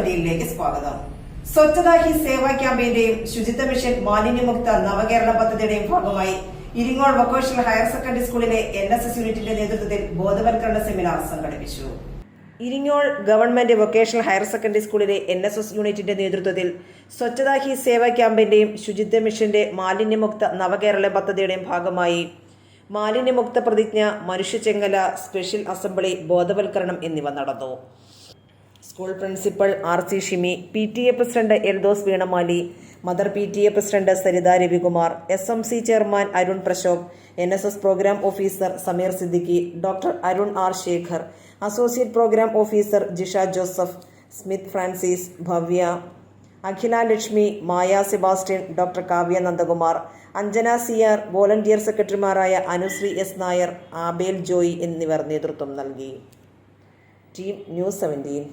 17-ലേക്ക് സ്വാഗതം. സ്വച്ഛതാ ഹി സേവ ക്യാമ്പയിന്റെയും ശുചിത്വ മിഷൻ മാലിന്യമുക്ത നവകേരള പദ്ധതിയുടെയും ഭാഗമായി ഇരിങ്ങോൾ വൊക്കേഷണൽ ഹയർ സെക്കൻഡറി സ്കൂളിലെ NSS യൂണിറ്റിന്റെ നേതൃത്വത്തിൽ ബോധവൽക്കരണ സെമിനാർ സംഘടിപ്പിച്ചു. Iringole government vocational higher secondary സ്കൂളിലെ NSS യൂണിറ്റിന്റെ നേതൃത്വത്തിൽ സ്വച്ഛതാ ഹി സേവ ക്യാമ്പയിന്റെയും ശുചിത്വ മിഷന്റെ മാലിന്യമുക്ത നവകേരള പദ്ധതിയുടെയും ഭാഗമായി മാലിന്യമുക്ത പ്രതിജ്ഞ, മനുഷ്യചെങ്ങല, സ്പെഷ്യൽ അസംബ്ലി, ബോധവൽക്കരണം എന്നിവ നടന്നു. School principal RC Shimi, PTA president Eldos Veenamali, mother PTA president Saritha Ravikumar, SMC chairman Arun Prashobh, NSS programme officer Sameer Siddiqui, doctor Arun R Shekhar, associate programme officer Jisha Joseph, Smith Francis, Bhavya, Akhila Lakshmi, Maya Sebastian, doctor Kavya Nandakumar, Anjana CR, volunteer സെക്രട്ടറിമാരായ Anushree S Nair, Abel Joy എന്നിവർ നേതൃത്വം നൽകി. Team news 17.